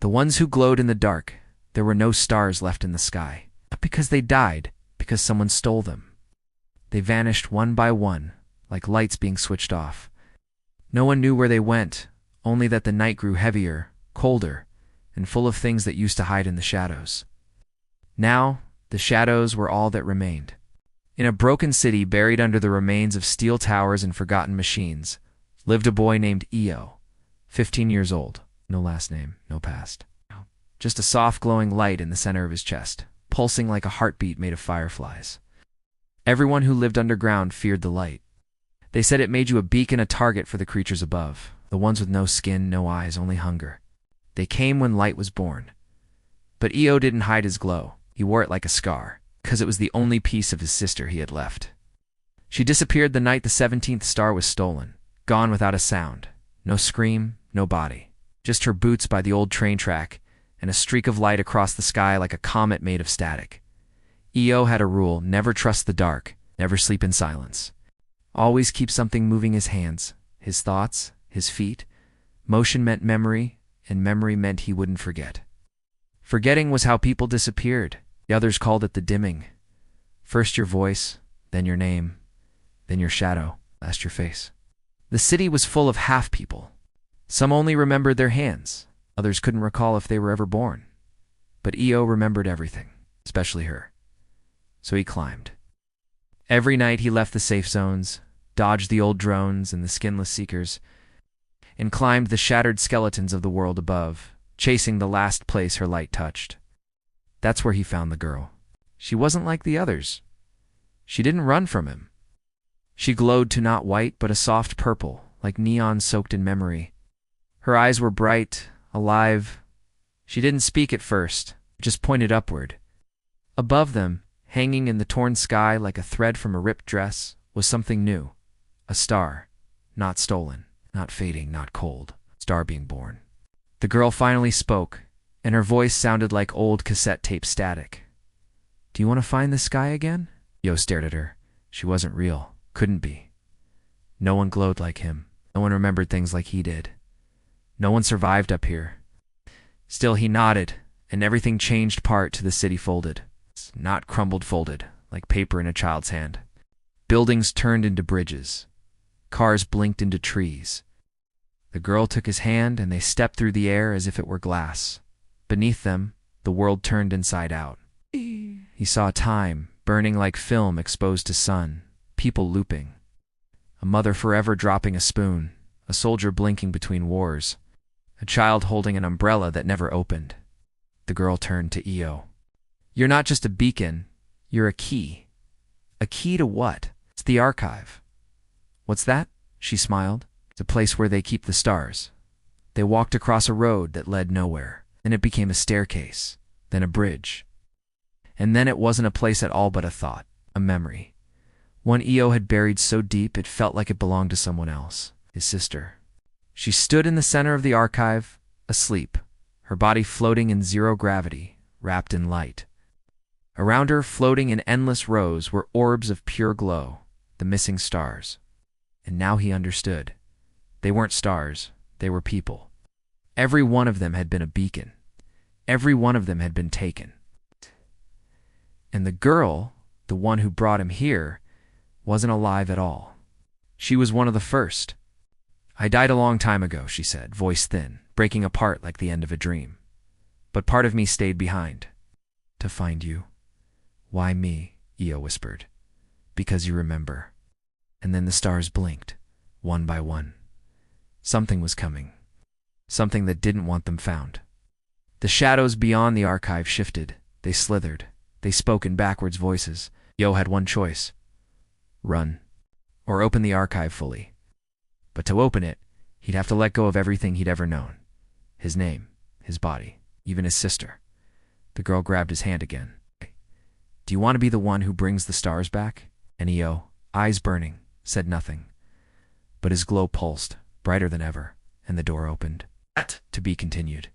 The ones who glowed in the dark. There were no stars left in the sky. Not because they died, because someone stole them. They vanished one by one, like lights being switched off. No one knew where they went, only that the night grew heavier, colder, and full of things that used to hide in the shadows. Now, the shadows were all that remained. In a broken city buried under the remains of steel towers and forgotten machines, lived a boy named Io, 15 years old. No last name, no past. Just a soft glowing light in the center of his chest, pulsing like a heartbeat made of fireflies. Everyone who lived underground feared the light. They said it made you a beacon, a target for the creatures above, the ones with no skin, no eyes, only hunger. They came when light was born. But Io didn't hide his glow. He wore it like a scar, because it was the only piece of his sister he had left. She disappeared the night the 17th star was stolen, gone without a sound. No scream, no body. Just her boots by the old train track, and a streak of light across the sky like a comet made of static. Io had a rule: never trust the dark, never sleep in silence. Always keep something moving: his hands, his thoughts, his feet. Motion meant memory, and memory meant he wouldn't forget. Forgetting was how people disappeared. The others called it the dimming. First your voice, then your name, then your shadow, last your face. The city was full of half people. Some only remembered their hands. Others couldn't recall if they were ever born. But Io remembered everything, especially her. So he climbed. Every night he left the safe zones, dodged the old drones and the skinless seekers, and climbed the shattered skeletons of the world above, chasing the last place her light touched. That's where he found the girl. She wasn't like the others. She didn't run from him. She glowed to not white, but a soft purple, like neon soaked in memory. Her eyes were bright, alive. She didn't speak at first, just pointed upward. Above them, hanging in the torn sky like a thread from a ripped dress, was something new. A star, not stolen, not fading, not cold. Star being born. The girl finally spoke, and her voice sounded like old cassette tape static. "Do you want to find the sky again?" Io stared at her. She wasn't real. Couldn't be. No one glowed like him. No one remembered things like he did. No one survived up here. Still he nodded, and everything changed part to the city folded. Not crumbled, folded, like paper in a child's hand. Buildings turned into bridges. Cars blinked into trees. The girl took his hand, and they stepped through the air as if it were glass. Beneath them, the world turned inside out. He saw time, burning like film exposed to sun, people looping. A mother forever dropping a spoon, a soldier blinking between wars, a child holding an umbrella that never opened. The girl turned to Io. "You're not just a beacon, you're a key." "A key to what?" "It's the archive." "What's that?" She smiled. "It's a place where they keep the stars." They walked across a road that led nowhere. Then it became a staircase, then a bridge. And then it wasn't a place at all but a thought, a memory. One Io had buried so deep it felt like it belonged to someone else, his sister. She stood in the center of the archive, asleep, her body floating in zero gravity, wrapped in light. Around her, floating in endless rows, were orbs of pure glow, the missing stars. And now he understood. They weren't stars, they were people. Every one of them had been a beacon. Every one of them had been taken. And the girl, the one who brought him here, wasn't alive at all. She was one of the first. "I died a long time ago," she said, voice thin, breaking apart like the end of a dream. "But part of me stayed behind. To find you." "Why me?" Io whispered. "Because you remember." And then the stars blinked, one by one. Something was coming. Something that didn't want them found. The shadows beyond the archive shifted. They slithered. They spoke in backwards voices. Io had one choice. Run. Or open the archive fully. But to open it, he'd have to let go of everything he'd ever known. His name, his body, even his sister. The girl grabbed his hand again. "Do you want to be the one who brings the stars back?" And Io, eyes burning, said nothing. But his glow pulsed, brighter than ever, and the door opened. "That to be continued."